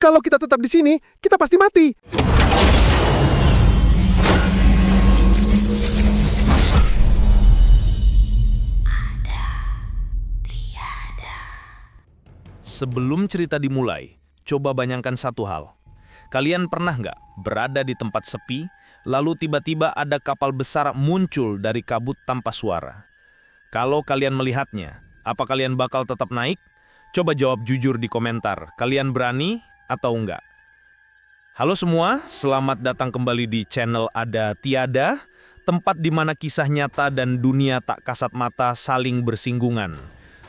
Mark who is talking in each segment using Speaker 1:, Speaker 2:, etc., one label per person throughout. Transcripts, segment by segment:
Speaker 1: Kalau kita tetap di sini, kita pasti mati.
Speaker 2: Sebelum cerita dimulai, coba bayangkan satu hal. Kalian pernah nggak berada di tempat sepi, lalu tiba-tiba ada kapal besar muncul dari kabut tanpa suara? Kalau kalian melihatnya, apa kalian bakal tetap naik? Coba jawab jujur di komentar, kalian berani atau enggak? Halo semua, selamat datang kembali di channel Ada Tiada, tempat di mana kisah nyata dan dunia tak kasat mata saling bersinggungan.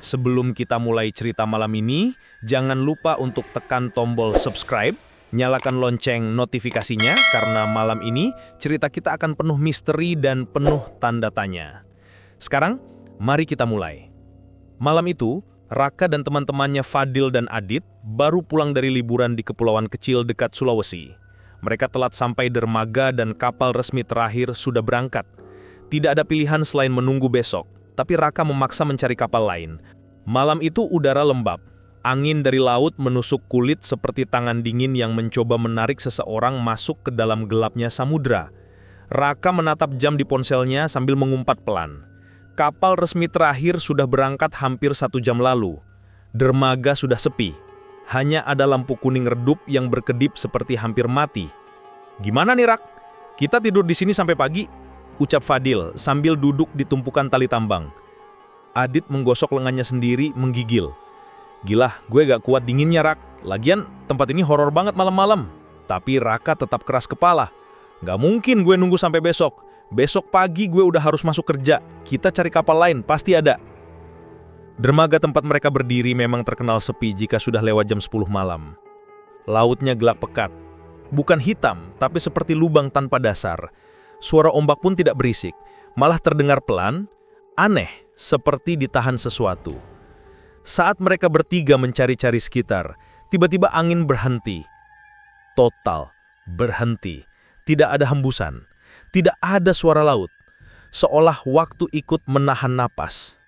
Speaker 2: Sebelum kita mulai cerita malam ini, jangan lupa untuk tekan tombol subscribe, nyalakan lonceng notifikasinya, karena malam ini cerita kita akan penuh misteri dan penuh tanda tanya. Sekarang, mari kita mulai. Malam itu, Raka dan teman-temannya Fadil dan Adit baru pulang dari liburan di kepulauan kecil dekat Sulawesi. Mereka telat sampai dermaga dan kapal resmi terakhir sudah berangkat. Tidak ada pilihan selain menunggu besok, tapi Raka memaksa mencari kapal lain. Malam itu udara lembab. Angin dari laut menusuk kulit seperti tangan dingin yang mencoba menarik seseorang masuk ke dalam gelapnya samudra. Raka menatap jam di ponselnya sambil mengumpat pelan. Kapal resmi terakhir sudah berangkat hampir 1 jam lalu. Dermaga sudah sepi. Hanya ada lampu kuning redup yang berkedip seperti hampir mati. "Gimana nih, Rak? Kita tidur di sini sampai pagi?" ucap Fadil sambil duduk di tumpukan tali tambang. Adit menggosok lengannya sendiri, menggigil. "Gila, gue gak kuat dinginnya, Rak. Lagian tempat ini horor banget malam-malam." Tapi Raka tetap keras kepala. "Gak mungkin gue nunggu sampai besok. Besok pagi gue udah harus masuk kerja. Kita cari kapal lain, pasti ada." Dermaga tempat mereka berdiri memang terkenal sepi jika sudah lewat jam 10 malam. Lautnya gelap pekat. Bukan hitam, tapi seperti lubang tanpa dasar. Suara ombak pun tidak berisik, malah terdengar pelan, aneh, seperti ditahan sesuatu. Saat mereka bertiga mencari-cari sekitar, tiba-tiba angin berhenti. Total, berhenti. Tidak ada hembusan. Tidak ada suara laut. Seolah waktu ikut menahan napas.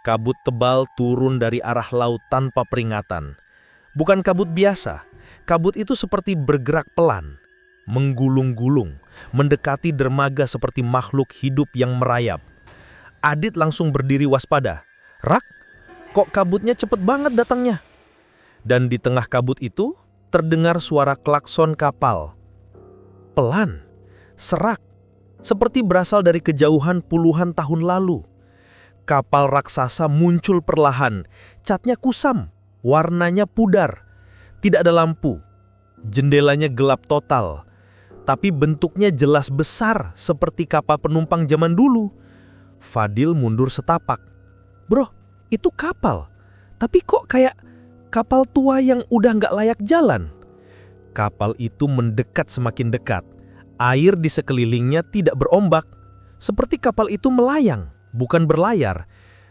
Speaker 2: Kabut tebal turun dari arah laut tanpa peringatan. Bukan kabut biasa. Kabut itu seperti bergerak pelan, menggulung-gulung, mendekati dermaga seperti makhluk hidup yang merayap. Adit langsung berdiri waspada. "Rak, kok kabutnya cepet banget datangnya?" Dan di tengah kabut itu, terdengar suara klakson kapal. Pelan, serak, seperti berasal dari kejauhan puluhan tahun lalu. Kapal raksasa muncul perlahan, catnya kusam, warnanya pudar. Tidak ada lampu, jendelanya gelap total, tapi bentuknya jelas besar seperti kapal penumpang zaman dulu. Fadil mundur setapak. "Bro, itu kapal, tapi kok kayak kapal tua yang udah nggak layak jalan." Kapal itu mendekat semakin dekat. Air di sekelilingnya tidak berombak, seperti kapal itu melayang, bukan berlayar.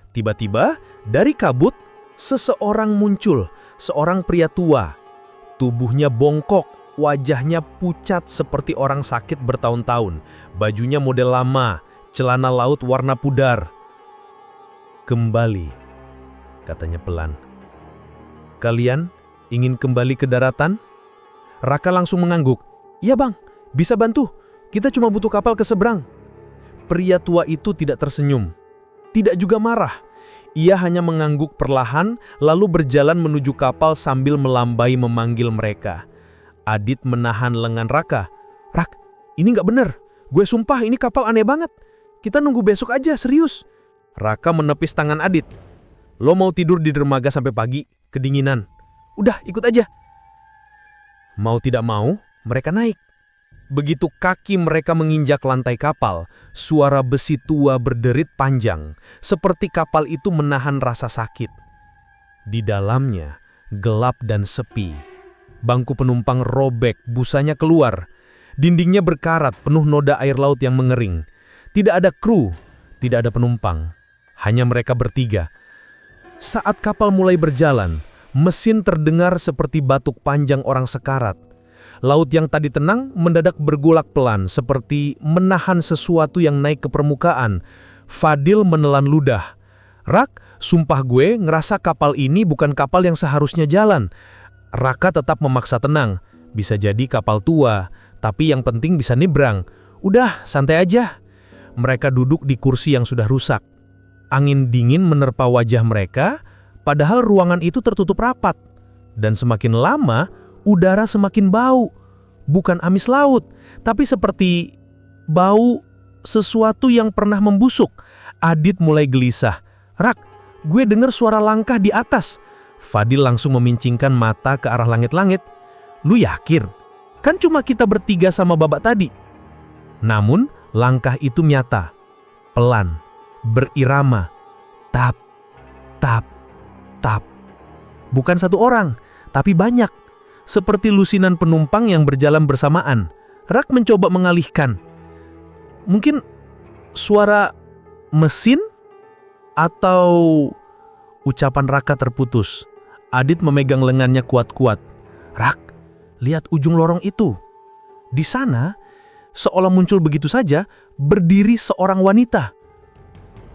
Speaker 2: Tiba-tiba, dari kabut, seseorang muncul, seorang pria tua. Tubuhnya bongkok, wajahnya pucat seperti orang sakit bertahun-tahun, bajunya model lama, celana laut warna pudar. "Kembali," katanya pelan. "Kalian ingin kembali ke daratan?" Raka langsung mengangguk. "Iya bang, bisa bantu. Kita cuma butuh kapal ke seberang." Pria tua itu tidak tersenyum, tidak juga marah. Ia hanya mengangguk perlahan, lalu berjalan menuju kapal sambil melambai memanggil mereka. Adit menahan lengan Raka. "Rak, ini nggak bener. Gue sumpah ini kapal aneh banget. Kita nunggu besok aja, serius." Raka menepis tangan Adit. "Lo mau tidur di dermaga sampai pagi, kedinginan. Udah, ikut aja." Mau tidak mau, mereka naik. Begitu kaki mereka menginjak lantai kapal, suara besi tua berderit panjang, seperti kapal itu menahan rasa sakit. Di dalamnya, gelap dan sepi. Bangku penumpang robek, busanya keluar. Dindingnya berkarat, penuh noda air laut yang mengering. Tidak ada kru, tidak ada penumpang. Hanya mereka bertiga. Saat kapal mulai berjalan, mesin terdengar seperti batuk panjang orang sekarat. Laut yang tadi tenang mendadak bergolak pelan, seperti menahan sesuatu yang naik ke permukaan. Fadil menelan ludah. "Rak, sumpah gue ngerasa kapal ini bukan kapal yang seharusnya jalan.
Speaker 3: Raka tetap memaksa tenang. Bisa jadi kapal tua, tapi yang penting bisa nyebrang. Udah, santai aja. Mereka duduk di kursi yang sudah rusak. Angin dingin menerpa wajah mereka, padahal ruangan itu tertutup rapat. Dan semakin lama, udara semakin bau. Bukan amis laut, tapi seperti bau sesuatu yang pernah membusuk. Adit mulai gelisah. Rak, gue dengar suara langkah di atas. Fadil langsung memincingkan mata ke arah langit-langit. Lu yakin? Kan cuma kita bertiga sama babak tadi. Namun, langkah itu nyata. Pelan, berirama. Tap, tap, tap. Bukan satu orang, tapi banyak. Seperti lusinan penumpang yang berjalan bersamaan. Rak mencoba mengalihkan. Mungkin suara mesin? Atau ucapan Raka terputus. Adit memegang lengannya kuat-kuat. Rak, lihat ujung lorong itu. Di sana, seolah muncul begitu saja, berdiri seorang wanita.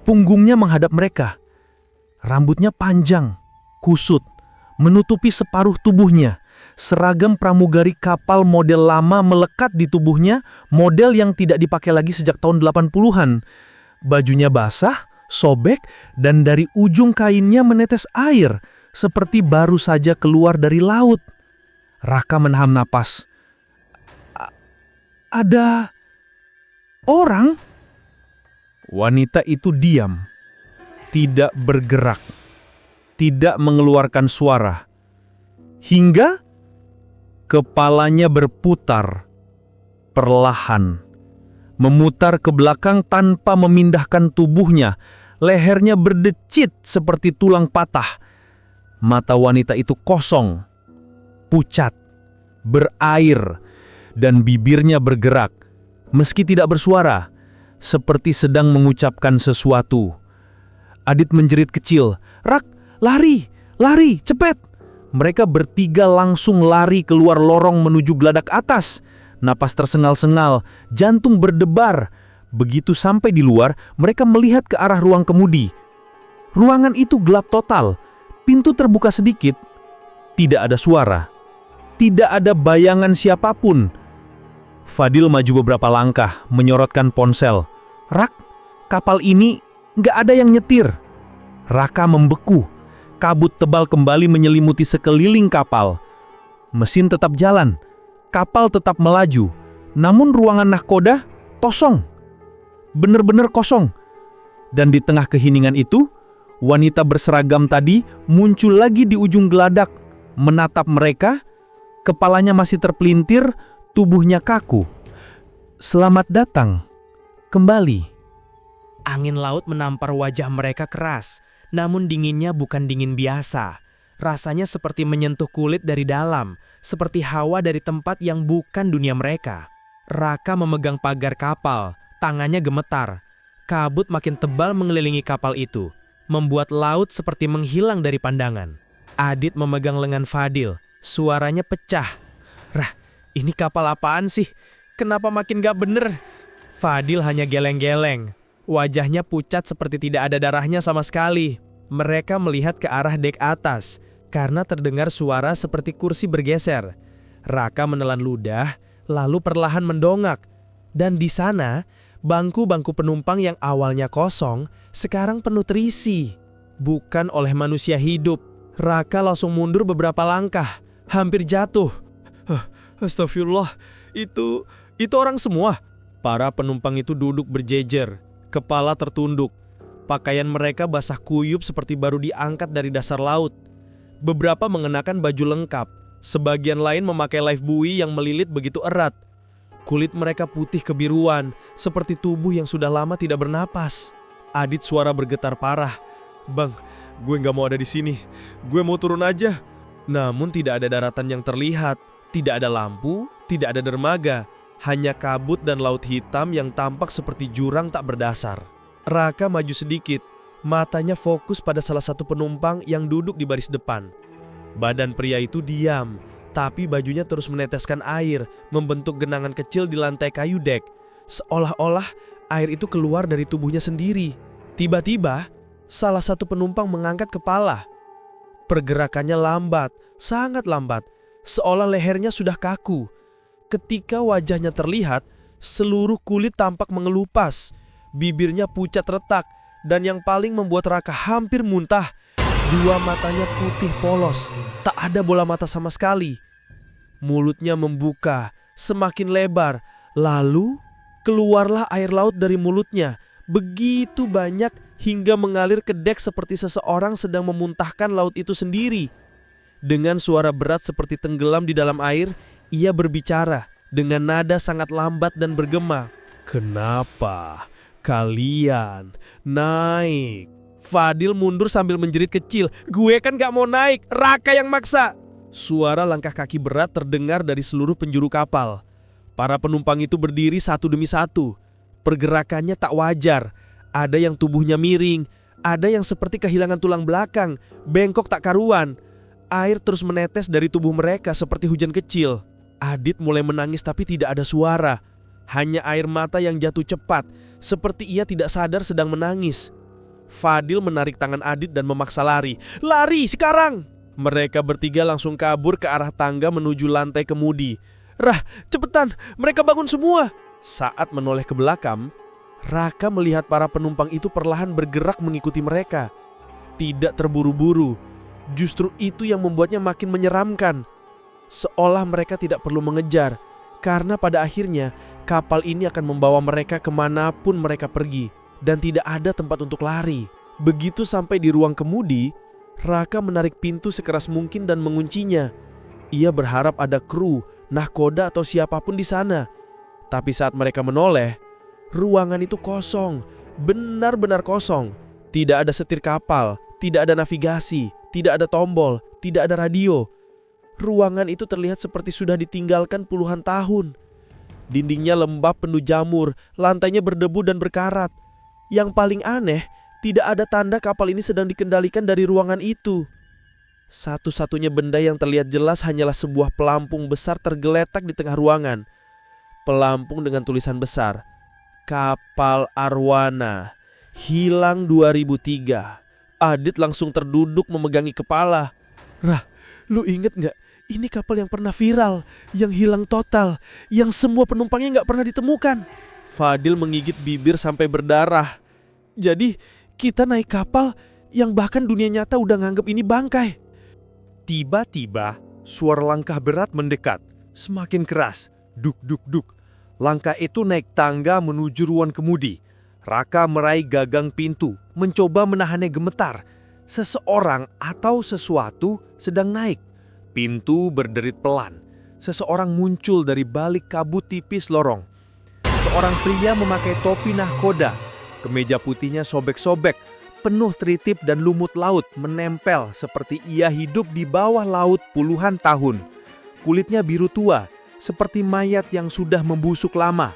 Speaker 3: Punggungnya menghadap mereka. Rambutnya panjang, kusut, menutupi separuh tubuhnya. Seragam pramugari kapal model lama melekat di tubuhnya, model yang tidak dipakai lagi sejak tahun 80-an. Bajunya basah, sobek, dan dari ujung kainnya menetes air, seperti baru saja keluar dari laut. Raka menaham napas. Ada orang? Wanita itu diam, tidak bergerak, tidak mengeluarkan suara. Hingga kepalanya berputar, perlahan, memutar ke belakang tanpa memindahkan tubuhnya. Lehernya berdecit seperti tulang patah. Mata wanita itu kosong, pucat, berair, dan bibirnya bergerak, meski tidak bersuara, seperti sedang mengucapkan sesuatu. Adit menjerit kecil, Rak, lari, lari, cepet! Mereka bertiga langsung lari keluar lorong menuju geladak atas. Napas tersengal-sengal, jantung berdebar. Begitu sampai di luar, mereka melihat ke arah ruang kemudi. Ruangan itu gelap total. Pintu terbuka sedikit. Tidak ada suara. Tidak ada bayangan siapapun. Fadil maju beberapa langkah, menyorotkan ponsel. Rak, kapal ini nggak ada yang nyetir. Raka membeku. Kabut tebal kembali menyelimuti sekeliling kapal. Mesin tetap jalan. Kapal tetap melaju. Namun ruangan nahkoda kosong. Benar-benar kosong. Dan di tengah keheningan itu, wanita berseragam tadi muncul lagi di ujung geladak, menatap mereka. Kepalanya masih terpelintir, tubuhnya kaku. Selamat datang kembali.
Speaker 4: Angin laut menampar wajah mereka keras, namun dinginnya bukan dingin biasa. Rasanya seperti menyentuh kulit dari dalam, seperti hawa dari tempat yang bukan dunia mereka. Raka memegang pagar kapal, tangannya gemetar. Kabut makin tebal mengelilingi kapal itu, membuat laut seperti menghilang dari pandangan. Adit memegang lengan Fadil, suaranya pecah. Rah, ini kapal apaan sih? Kenapa makin gak bener? Fadil hanya geleng-geleng. Wajahnya pucat seperti tidak ada darahnya sama sekali. Mereka melihat ke arah dek atas, karena terdengar suara seperti kursi bergeser. Raka menelan ludah, lalu perlahan mendongak. Dan di sana, bangku-bangku penumpang yang awalnya kosong, sekarang penuh terisi. Bukan oleh manusia hidup. Raka langsung mundur beberapa langkah, hampir jatuh. Astagfirullah, itu orang semua. Para penumpang itu duduk berjejer, kepala tertunduk. Pakaian mereka basah kuyup seperti baru diangkat dari dasar laut. Beberapa mengenakan baju lengkap, sebagian lain memakai lifebuoy yang melilit begitu erat. Kulit mereka putih kebiruan, seperti tubuh yang sudah lama tidak bernapas. Adit suara bergetar parah. Bang, gue gak mau ada di sini. Gue mau turun aja. Namun tidak ada daratan yang terlihat. Tidak ada lampu, tidak ada dermaga. Hanya kabut dan laut hitam yang tampak seperti jurang tak berdasar. Raka maju sedikit. Matanya fokus pada salah satu penumpang yang duduk di baris depan. Badan pria itu diam, tapi bajunya terus meneteskan air, membentuk genangan kecil di lantai kayu dek. Seolah-olah air itu keluar dari tubuhnya sendiri. Tiba-tiba, salah satu penumpang mengangkat kepala. Pergerakannya lambat, sangat lambat, seolah lehernya sudah kaku. Ketika wajahnya terlihat, seluruh kulit tampak mengelupas, bibirnya pucat retak, dan yang paling membuat Raka hampir muntah, dua matanya putih polos, tak ada bola mata sama sekali. Mulutnya membuka, semakin lebar, lalu keluarlah air laut dari mulutnya, begitu banyak hingga mengalir ke dek seperti seseorang sedang memuntahkan laut itu sendiri. Dengan suara berat seperti tenggelam di dalam air, ia berbicara dengan nada sangat lambat dan bergema. "Kenapa kalian naik?" Fadil mundur sambil menjerit kecil. "Gue kan gak mau naik, Raka yang maksa." Suara langkah kaki berat terdengar dari seluruh penjuru kapal. Para penumpang itu berdiri satu demi satu. Pergerakannya tak wajar. Ada yang tubuhnya miring, ada yang seperti kehilangan tulang belakang, bengkok tak karuan. Air terus menetes dari tubuh mereka seperti hujan kecil. Adit mulai menangis tapi tidak ada suara. Hanya air mata yang jatuh cepat, seperti ia tidak sadar sedang menangis. Fadil menarik tangan Adit dan memaksa lari. "Lari sekarang!" Mereka bertiga langsung kabur ke arah tangga menuju lantai kemudi. "Rah, cepetan, mereka bangun semua!" Saat menoleh ke belakang, Raka melihat para penumpang itu perlahan bergerak mengikuti mereka. Tidak terburu-buru, justru itu yang membuatnya makin menyeramkan. Seolah mereka tidak perlu mengejar, karena pada akhirnya kapal ini akan membawa mereka kemanapun mereka pergi. Dan tidak ada tempat untuk lari. Begitu sampai di ruang kemudi, Raka menarik pintu sekeras mungkin dan menguncinya. Ia berharap ada kru, nahkoda atau siapapun di sana. Tapi saat mereka menoleh, ruangan itu kosong, benar-benar kosong. Tidak ada setir kapal, tidak ada navigasi, tidak ada tombol, tidak ada radio. Ruangan itu terlihat seperti sudah ditinggalkan puluhan tahun. Dindingnya lembab penuh jamur, lantainya berdebu dan berkarat. Yang paling aneh, tidak ada tanda kapal ini sedang dikendalikan dari ruangan itu. Satu-satunya benda yang terlihat jelas hanyalah sebuah pelampung besar tergeletak di tengah ruangan. Pelampung dengan tulisan besar, "Kapal Arwana, hilang 2003. Adit langsung terduduk memegangi kepala. "Rah, lu inget gak? Ini kapal yang pernah viral, yang hilang total, yang semua penumpangnya gak pernah ditemukan." Fadil menggigit bibir sampai berdarah. "Jadi kita naik kapal yang bahkan dunia nyata udah nganggep ini bangkai."
Speaker 5: Tiba-tiba suara langkah berat mendekat, semakin keras, duk-duk-duk. Langkah itu naik tangga menuju ruang kemudi. Raka meraih gagang pintu, mencoba menahannya gemetar. Seseorang atau sesuatu sedang naik. Pintu berderit pelan. Seseorang muncul dari balik kabut tipis lorong. Seorang pria memakai topi nahkoda. Kemeja putihnya sobek-sobek, penuh tritip dan lumut laut menempel seperti ia hidup di bawah laut puluhan tahun. Kulitnya biru tua, seperti mayat yang sudah membusuk lama.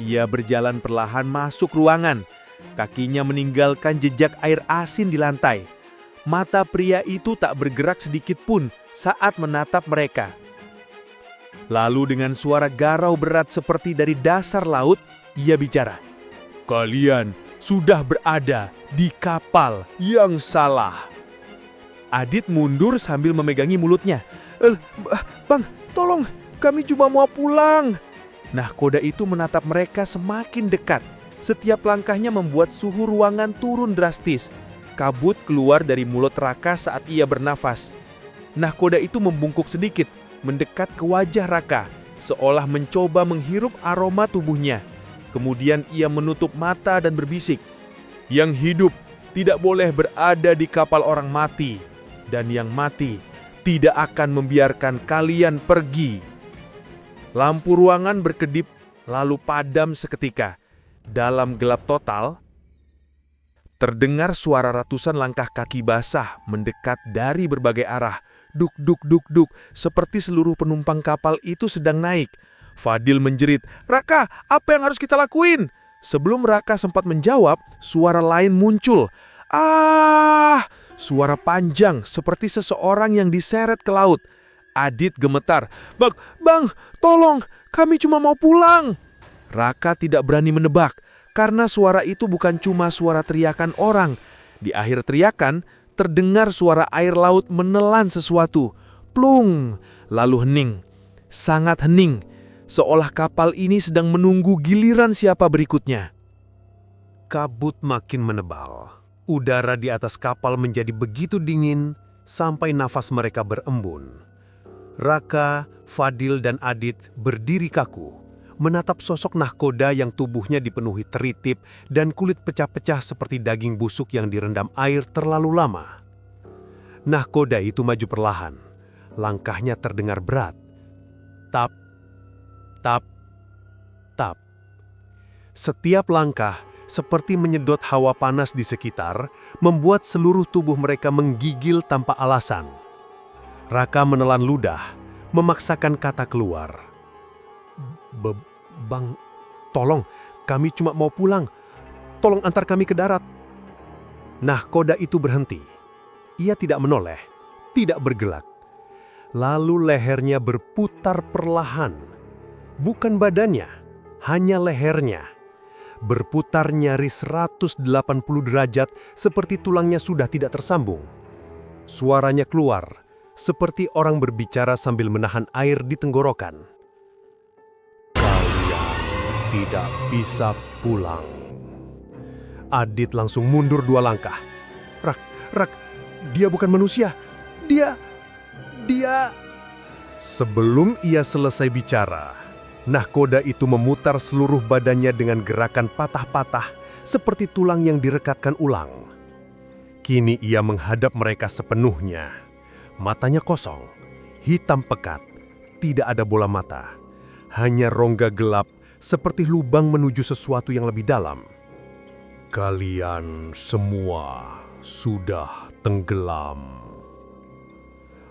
Speaker 5: Ia berjalan perlahan masuk ruangan. Kakinya meninggalkan jejak air asin di lantai. Mata pria itu tak bergerak sedikit pun saat menatap mereka. Lalu dengan suara garau berat seperti dari dasar laut, ia bicara. "Kalian sudah berada di kapal yang salah." Adit mundur sambil memegangi mulutnya. Bang, tolong, kami cuma mau pulang." Nahkoda itu menatap mereka semakin dekat. Setiap langkahnya membuat suhu ruangan turun drastis. Kabut keluar dari mulut Raka saat ia bernafas. Nahkoda itu membungkuk sedikit, mendekat ke wajah Raka, seolah mencoba menghirup aroma tubuhnya. Kemudian ia menutup mata dan berbisik, "Yang hidup tidak boleh berada di kapal orang mati, dan yang mati tidak akan membiarkan kalian pergi." Lampu ruangan berkedip lalu padam seketika. Dalam gelap total, terdengar suara ratusan langkah kaki basah mendekat dari berbagai arah. Duk, duk, duk, duk, seperti seluruh penumpang kapal itu sedang naik. Fadil menjerit, "Raka, apa yang harus kita lakuin?" Sebelum Raka sempat menjawab, suara lain muncul. "Ah!" Suara panjang seperti seseorang yang diseret ke laut. Adit gemetar. Bang, tolong, kami cuma mau pulang." Raka tidak berani menebak, karena suara itu bukan cuma suara teriakan orang. Di akhir teriakan, terdengar suara air laut menelan sesuatu. plung, lalu hening, sangat hening, seolah kapal ini sedang menunggu giliran siapa berikutnya.
Speaker 1: Kabut makin menebal. Udara di atas kapal menjadi begitu dingin sampai nafas mereka berembun. Raka, Fadil, dan Adit berdiri kaku, menatap sosok nahkoda yang tubuhnya dipenuhi teritip dan kulit pecah-pecah seperti daging busuk yang direndam air terlalu lama. Nahkoda itu maju perlahan. Langkahnya terdengar berat. Tap, tap, tap. Setiap langkah seperti menyedot hawa panas di sekitar, membuat seluruh tubuh mereka menggigil tanpa alasan. Raka menelan ludah, memaksakan kata keluar. Bang, tolong, kami cuma mau pulang. Tolong antar kami ke darat. Nahkoda itu berhenti. Ia tidak menoleh, tidak bergelak. Lalu lehernya berputar perlahan. Bukan badannya, hanya lehernya. Berputar nyaris 180 derajat seperti tulangnya sudah tidak tersambung. Suaranya keluar, seperti orang berbicara sambil menahan air di tenggorokan. Kalian tidak bisa pulang. Adit langsung mundur 2 langkah. Rak, dia bukan manusia. Dia... Sebelum ia selesai bicara, nahkoda itu memutar seluruh badannya dengan gerakan patah-patah seperti tulang yang direkatkan ulang. Kini ia menghadap mereka sepenuhnya. Matanya kosong, hitam pekat, tidak ada bola mata. Hanya rongga gelap seperti lubang menuju sesuatu yang lebih dalam. Kalian semua sudah tenggelam.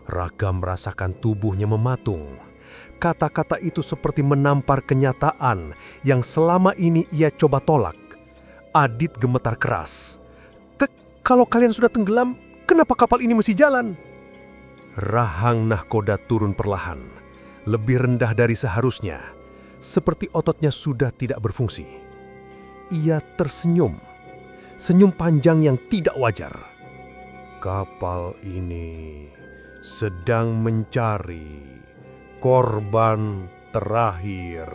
Speaker 1: Raka merasakan tubuhnya mematung. Kata-kata itu seperti menampar kenyataan yang selama ini ia coba tolak. Adit gemetar keras. Kalau kalian sudah tenggelam, kenapa kapal ini mesti jalan? Rahang nahkoda turun perlahan, lebih rendah dari seharusnya, seperti ototnya sudah tidak berfungsi. Ia tersenyum, senyum panjang yang tidak wajar. Kapal ini sedang mencari korban terakhir.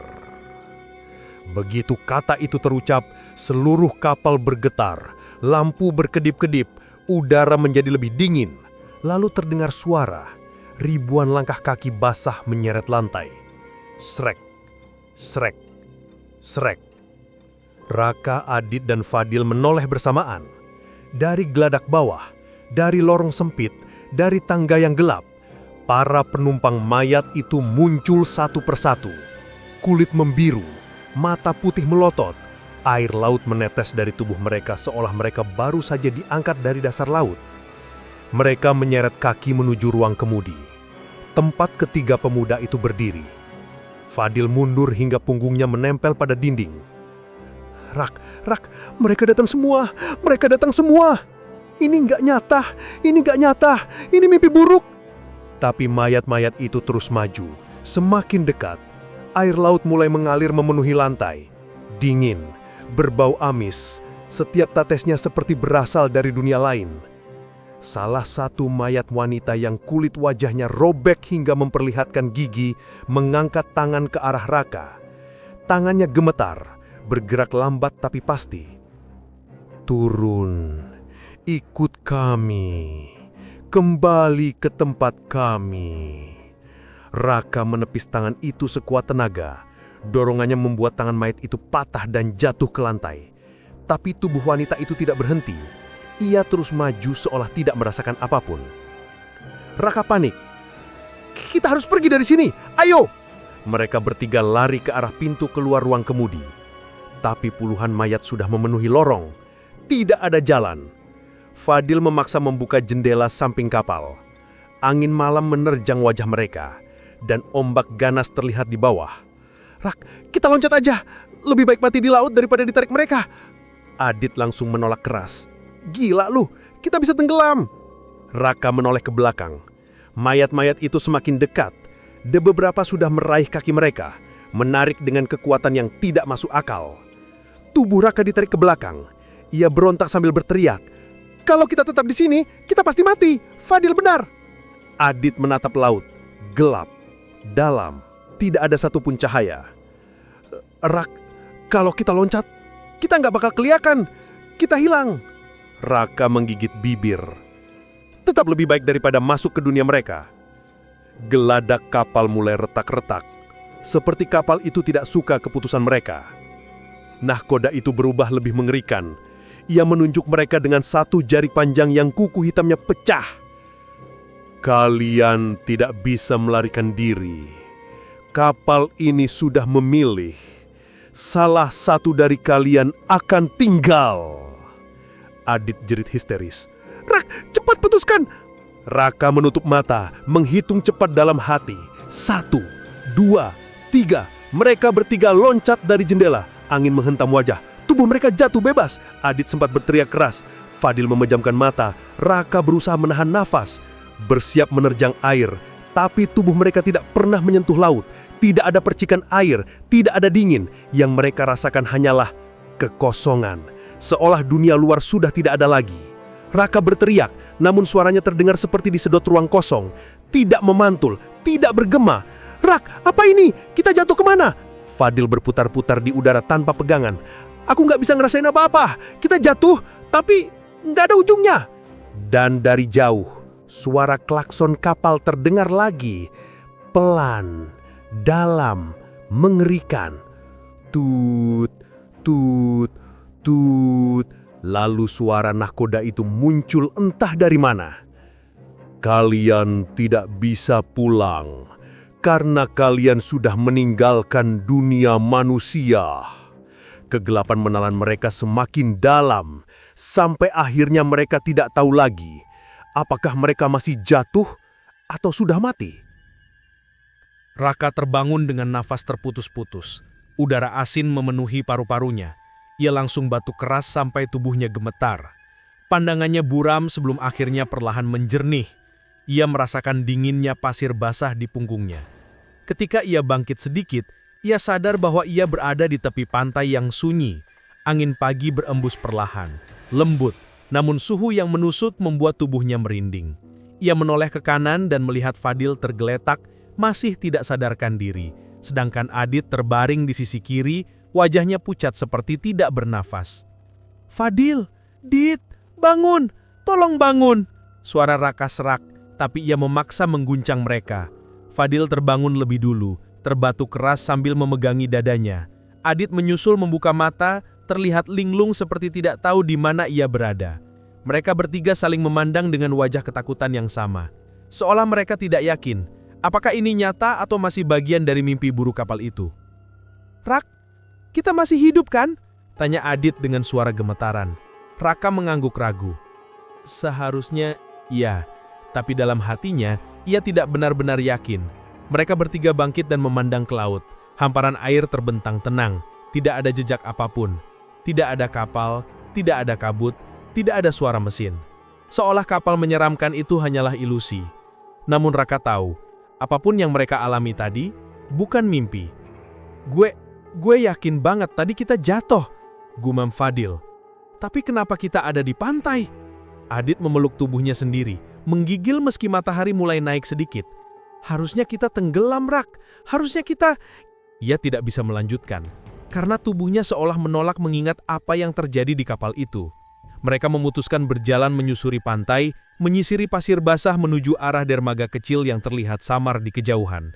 Speaker 1: Begitu kata itu terucap, seluruh kapal bergetar, lampu berkedip-kedip, udara menjadi lebih dingin. Lalu terdengar suara, ribuan langkah kaki basah menyeret lantai. Srek, srek, srek. Raka, Adit, dan Fadil menoleh bersamaan. Dari geladak bawah, dari lorong sempit, dari tangga yang gelap, para penumpang mayat itu muncul satu persatu. Kulit membiru, mata putih melotot, air laut menetes dari tubuh mereka seolah mereka baru saja diangkat dari dasar laut. Mereka menyeret kaki menuju ruang kemudi. Tempat ketiga pemuda itu berdiri. Fadil mundur hingga punggungnya menempel pada dinding. Rak, mereka datang semua, Ini nggak nyata, ini mimpi buruk. Tapi mayat-mayat itu terus maju, semakin dekat. Air laut mulai mengalir memenuhi lantai. Dingin, berbau amis, setiap tetesnya seperti berasal dari dunia lain. Salah satu mayat wanita yang kulit wajahnya robek hingga memperlihatkan gigi mengangkat tangan ke arah Raka. Tangannya gemetar, bergerak lambat tapi pasti. Turun, ikut kami, kembali ke tempat kami. Raka menepis tangan itu sekuat tenaga. Dorongannya membuat tangan mayat itu patah dan jatuh ke lantai. Tapi tubuh wanita itu tidak berhenti. Ia terus maju seolah tidak merasakan apapun. Raka panik. Kita harus pergi dari sini, ayo! Mereka bertiga lari ke arah pintu keluar ruang kemudi. Tapi puluhan mayat sudah memenuhi lorong. Tidak ada jalan. Fadil memaksa membuka jendela samping kapal. Angin malam menerjang wajah mereka. Dan ombak ganas terlihat di bawah. Rak, kita loncat aja. Lebih baik mati di laut daripada ditarik mereka. Adit langsung menolak keras. Gila lu, kita bisa tenggelam. Raka menoleh ke belakang. Mayat-mayat itu semakin dekat. Beberapa sudah meraih kaki mereka, menarik dengan kekuatan yang tidak masuk akal. Tubuh Raka ditarik ke belakang. Ia berontak sambil berteriak. Kalau kita tetap di sini, kita pasti mati. Fadil benar. Adit menatap laut, gelap, dalam, tidak ada satupun cahaya. Rak, kalau kita loncat, kita nggak bakal kelihatan. Kita hilang. Raka menggigit bibir. Tetap lebih baik daripada masuk ke dunia mereka. Geladak kapal mulai retak-retak. Seperti kapal itu tidak suka keputusan mereka. Nahkoda itu berubah lebih mengerikan. Ia menunjuk mereka dengan satu jari panjang yang kuku hitamnya pecah. Kalian tidak bisa melarikan diri. Kapal ini sudah memilih. Salah satu dari kalian akan tinggal. Adit jerit histeris. Rak, cepat putuskan! Raka menutup mata, menghitung cepat dalam hati. 1, 2, 3. Mereka bertiga loncat dari jendela. Angin menghentam wajah. Tubuh mereka jatuh bebas. Adit sempat berteriak keras. Fadil memejamkan mata. Raka berusaha menahan nafas. Bersiap menerjang air. Tapi tubuh mereka tidak pernah menyentuh laut. Tidak ada percikan air. Tidak ada dingin. Yang mereka rasakan hanyalah kekosongan. Seolah dunia luar sudah tidak ada lagi. Raka berteriak, namun suaranya terdengar seperti disedot ruang kosong. Tidak memantul, tidak bergema. Rak, apa ini? Kita jatuh kemana? Fadil berputar-putar di udara tanpa pegangan. Aku nggak bisa ngerasain apa-apa. Kita jatuh, tapi nggak ada ujungnya. Dan dari jauh, suara klakson kapal terdengar lagi. Pelan, dalam, mengerikan. Tut, tut, tut. Lalu suara nahkoda itu muncul entah dari mana. Kalian tidak bisa pulang karena kalian sudah meninggalkan dunia manusia. Kegelapan menelan mereka semakin dalam sampai akhirnya mereka tidak tahu lagi apakah mereka masih jatuh atau sudah mati.
Speaker 2: Raka terbangun dengan nafas terputus-putus. Udara asin memenuhi paru-parunya. Ia langsung batuk keras sampai tubuhnya gemetar. Pandangannya buram sebelum akhirnya perlahan menjernih. Ia merasakan dinginnya pasir basah di punggungnya. Ketika ia bangkit sedikit, ia sadar bahwa ia berada di tepi pantai yang sunyi. Angin pagi berembus perlahan, lembut, namun suhu yang menusuk membuat tubuhnya merinding. Ia menoleh ke kanan dan melihat Fadil tergeletak, masih tidak sadarkan diri. Sedangkan Adit terbaring di sisi kiri, wajahnya pucat seperti tidak bernafas. Fadil, Dit, bangun, tolong bangun. Suara Raka serak, tapi ia memaksa mengguncang mereka. Fadil terbangun lebih dulu, terbatuk keras sambil memegangi dadanya. Adit menyusul membuka mata, terlihat linglung seperti tidak tahu di mana ia berada. Mereka bertiga saling memandang dengan wajah ketakutan yang sama. Seolah mereka tidak yakin, apakah ini nyata atau masih bagian dari mimpi buruk kapal itu. Rak, kita masih hidup kan? Tanya Adit dengan suara gemetaran. Raka mengangguk ragu. Seharusnya iya, tapi dalam hatinya ia tidak benar-benar yakin. Mereka bertiga bangkit dan memandang ke laut. Hamparan air terbentang tenang, tidak ada jejak apapun. Tidak ada kapal, tidak ada kabut, tidak ada suara mesin. Seolah kapal menyeramkan itu hanyalah ilusi. Namun Raka tahu, apapun yang mereka alami tadi bukan mimpi. Gue yakin banget tadi kita jatuh, gumam Fadil. Tapi kenapa kita ada di pantai? Adit memeluk tubuhnya sendiri, menggigil meski matahari mulai naik sedikit. Harusnya kita tenggelam, Rak. Harusnya kita... Ia tidak bisa melanjutkan, karena tubuhnya seolah menolak mengingat apa yang terjadi di kapal itu. Mereka memutuskan berjalan menyusuri pantai, menyisiri pasir basah menuju arah dermaga kecil yang terlihat samar di kejauhan.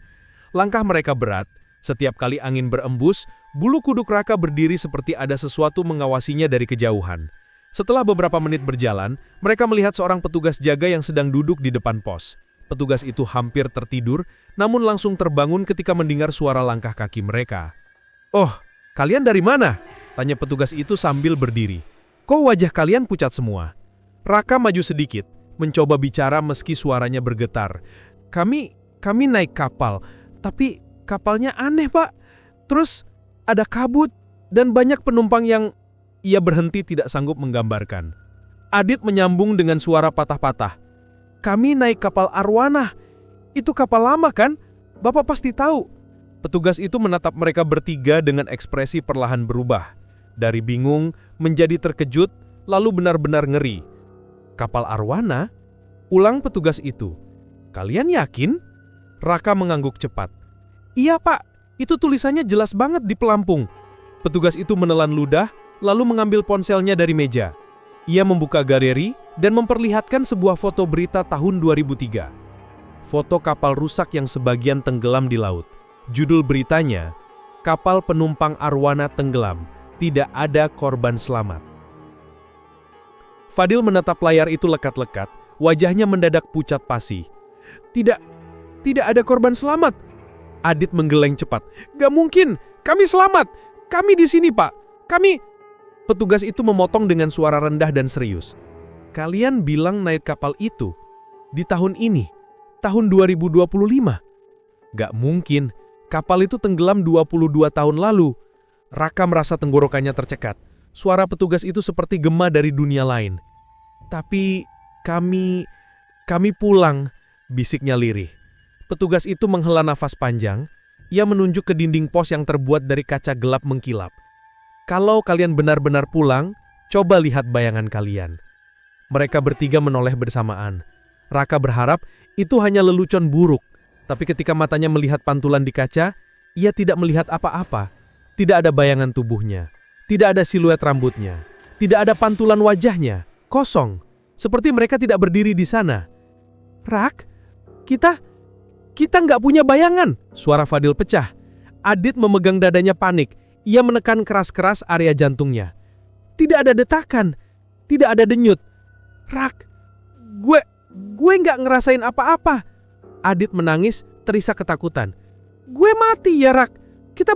Speaker 2: Langkah mereka berat. Setiap kali angin berembus, bulu kuduk Raka berdiri seperti ada sesuatu mengawasinya dari kejauhan. Setelah beberapa menit berjalan, mereka melihat seorang petugas jaga yang sedang duduk di depan pos. Petugas itu hampir tertidur, namun langsung terbangun ketika mendengar suara langkah kaki mereka. "Oh, kalian dari mana?" tanya petugas itu sambil berdiri. "Kok wajah kalian pucat semua?" Raka maju sedikit, mencoba bicara meski suaranya bergetar. Kami naik kapal, tapi kapalnya aneh, Pak. Terus ada kabut dan banyak penumpang yang..." Ia berhenti tidak sanggup menggambarkan. Adit menyambung dengan suara patah-patah. "Kami naik kapal Arwana. Itu kapal lama kan? Bapak pasti tahu." Petugas itu menatap mereka bertiga dengan ekspresi perlahan berubah. Dari bingung menjadi terkejut, lalu benar-benar ngeri. "Kapal Arwana?" ulang petugas itu.
Speaker 3: Kalian yakin? Raka mengangguk cepat. Iya pak, itu tulisannya jelas banget di pelampung. Petugas itu menelan ludah, lalu mengambil ponselnya dari meja. Ia membuka galeri dan memperlihatkan sebuah foto berita tahun 2003. Foto kapal rusak yang sebagian tenggelam di laut. Judul beritanya, Kapal Penumpang Arowana Tenggelam, Tidak Ada Korban Selamat. Fadil menatap layar itu lekat-lekat, wajahnya mendadak pucat pasi. Tidak ada korban selamat. Adit menggeleng cepat. Gak mungkin, kami selamat. Kami di sini, Pak. Kami... Petugas itu memotong dengan suara rendah dan serius. Kalian bilang naik kapal itu di tahun ini, tahun 2025. Gak mungkin, kapal itu tenggelam 22 tahun lalu. Raka merasa tenggorokannya tercekat. Suara petugas itu seperti gema dari dunia lain. Tapi kami pulang, bisiknya lirih. Petugas itu menghela nafas panjang. Ia menunjuk ke dinding pos yang terbuat dari kaca gelap mengkilap. Kalau kalian benar-benar pulang, coba lihat bayangan kalian. Mereka bertiga menoleh bersamaan. Raka berharap itu hanya lelucon buruk. Tapi ketika matanya melihat pantulan di kaca, ia tidak melihat apa-apa. Tidak ada bayangan tubuhnya. Tidak ada siluet rambutnya. Tidak ada pantulan wajahnya. Kosong. Seperti mereka tidak berdiri di sana. Rak, kita nggak punya bayangan. Suara Fadil pecah. Adit memegang dadanya panik. Ia menekan keras-keras area jantungnya. Tidak ada detakan. Tidak ada denyut. Rak, gue nggak ngerasain apa-apa. Adit menangis, terisak ketakutan. Gue mati ya Rak. Kita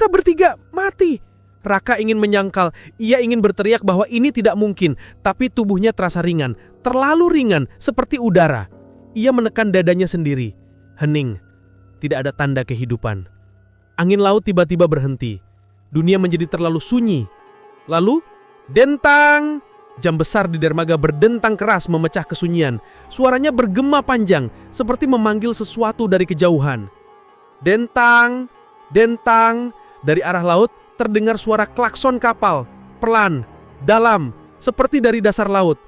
Speaker 3: bertiga mati. Raka ingin menyangkal. Ia ingin berteriak bahwa ini tidak mungkin. Tapi tubuhnya terasa ringan. Terlalu ringan, seperti udara. Ia menekan dadanya sendiri. Hening. Tidak ada tanda kehidupan. Angin laut tiba-tiba berhenti. Dunia menjadi terlalu sunyi. Lalu, dentang! Jam besar di dermaga berdentang keras memecah kesunyian. Suaranya bergema panjang, seperti memanggil sesuatu dari kejauhan. Dentang! Dentang! Dari arah laut terdengar suara klakson kapal. Pelan, dalam, seperti dari dasar laut.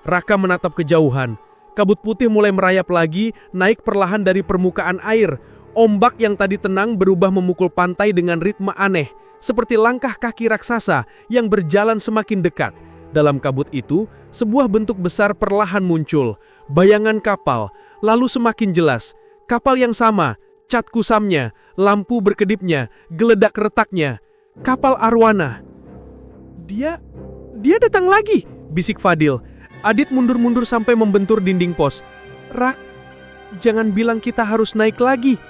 Speaker 3: Raka menatap kejauhan. Kabut putih mulai merayap lagi, naik perlahan dari permukaan air. Ombak yang tadi tenang berubah memukul pantai dengan ritme aneh, seperti langkah kaki raksasa yang berjalan semakin dekat. Dalam kabut itu, sebuah bentuk besar perlahan muncul. Bayangan kapal, lalu semakin jelas. Kapal yang sama, cat kusamnya, lampu berkedipnya, geledak retaknya. Kapal Arowana. Dia datang lagi, bisik Fadil. Adit mundur-mundur sampai membentur dinding pos. Rak, jangan bilang kita harus naik lagi.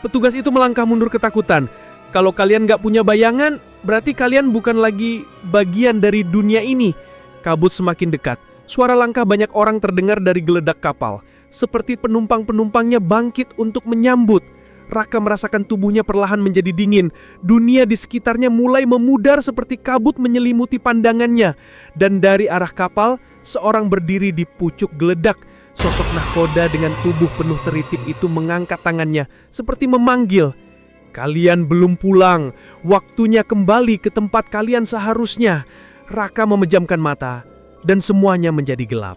Speaker 3: Petugas itu melangkah mundur ketakutan. Kalau kalian gak punya bayangan, berarti kalian bukan lagi bagian dari dunia ini. Kabut semakin dekat. Suara langkah banyak orang terdengar dari geledak kapal. Seperti penumpang-penumpangnya bangkit untuk menyambut. Raka merasakan tubuhnya perlahan menjadi dingin. Dunia di sekitarnya mulai memudar seperti kabut menyelimuti pandangannya. Dan dari arah kapal, seorang berdiri di pucuk geledak. Sosok nahkoda dengan tubuh penuh teritip itu mengangkat tangannya, seperti memanggil. Kalian belum pulang, waktunya kembali ke tempat kalian seharusnya. Raka memejamkan mata, dan semuanya menjadi gelap.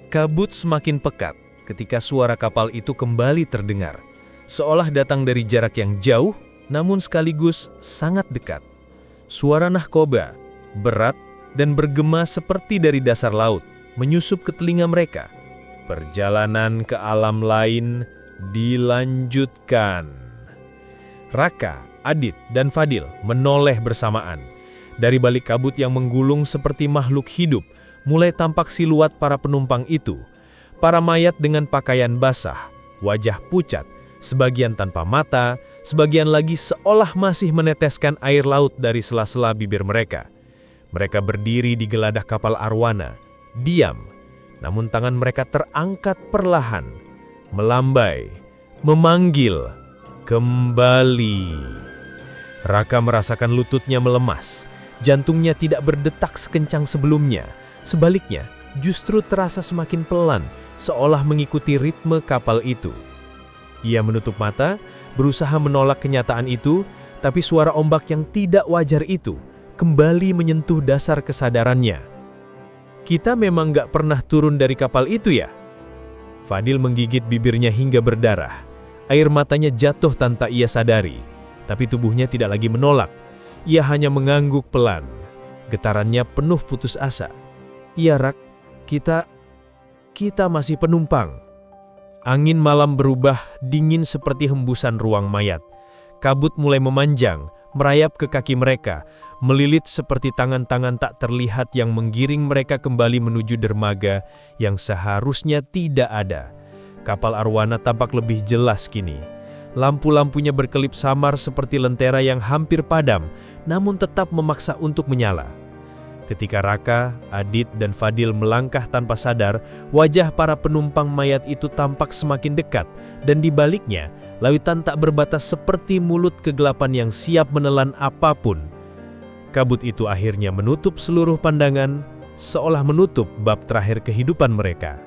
Speaker 3: Kabut semakin pekat ketika suara kapal itu kembali terdengar. Seolah datang dari jarak yang jauh, namun sekaligus sangat dekat. Suara nahkoda, berat dan bergema seperti dari dasar laut, menyusup ke telinga mereka. Perjalanan ke alam lain dilanjutkan. Raka, Adit, dan Fadil menoleh bersamaan. Dari balik kabut yang menggulung seperti makhluk hidup, mulai tampak siluet para penumpang itu. Para mayat dengan pakaian basah, wajah pucat, sebagian tanpa mata, sebagian lagi seolah masih meneteskan air laut dari sela-sela bibir mereka. Mereka berdiri di geladak kapal Arowana, diam. Namun tangan mereka terangkat perlahan, melambai, memanggil, kembali. Raka merasakan lututnya melemas, jantungnya tidak berdetak sekencang sebelumnya. Sebaliknya, justru terasa semakin pelan, seolah mengikuti ritme kapal itu. Ia menutup mata, berusaha menolak kenyataan itu, tapi suara ombak yang tidak wajar itu kembali menyentuh dasar kesadarannya. Kita memang gak pernah turun dari kapal itu ya? Fadil menggigit bibirnya hingga berdarah. Air matanya jatuh tanpa ia sadari. Tapi tubuhnya tidak lagi menolak. Ia hanya mengangguk pelan. Getarannya penuh putus asa. "Iya, Rak, kita masih penumpang." Angin malam berubah dingin seperti hembusan ruang mayat. Kabut mulai memanjang, merayap ke kaki mereka, melilit seperti tangan-tangan tak terlihat yang menggiring mereka kembali menuju dermaga yang seharusnya tidak ada. Kapal arwana tampak lebih jelas kini. Lampu-lampunya berkelip samar seperti lentera yang hampir padam, namun tetap memaksa untuk menyala. Ketika Raka, Adit, dan Fadil melangkah tanpa sadar, wajah para penumpang mayat itu tampak semakin dekat, dan di baliknya, lautan tak berbatas seperti mulut kegelapan yang siap menelan apapun. Kabut itu akhirnya menutup seluruh pandangan, seolah menutup bab terakhir kehidupan mereka.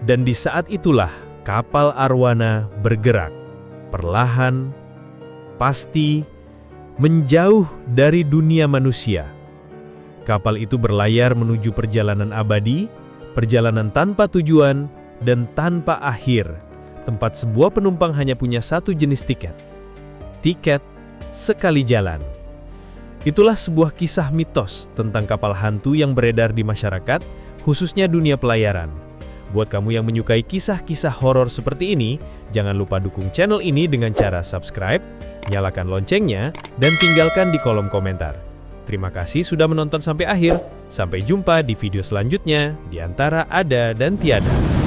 Speaker 3: Dan di saat itulah kapal arwana bergerak, perlahan, pasti, menjauh dari dunia manusia. Kapal itu berlayar menuju perjalanan abadi, perjalanan tanpa tujuan, dan tanpa akhir. Tempat sebuah penumpang hanya punya satu jenis tiket. Tiket sekali jalan. Itulah sebuah kisah mitos tentang kapal hantu yang beredar di masyarakat, khususnya dunia pelayaran. Buat kamu yang menyukai kisah-kisah horor seperti ini, jangan lupa dukung channel ini dengan cara subscribe, nyalakan loncengnya, dan tinggalkan di kolom komentar. Terima kasih sudah menonton sampai akhir. Sampai jumpa di video selanjutnya di Antara Ada dan Tiada.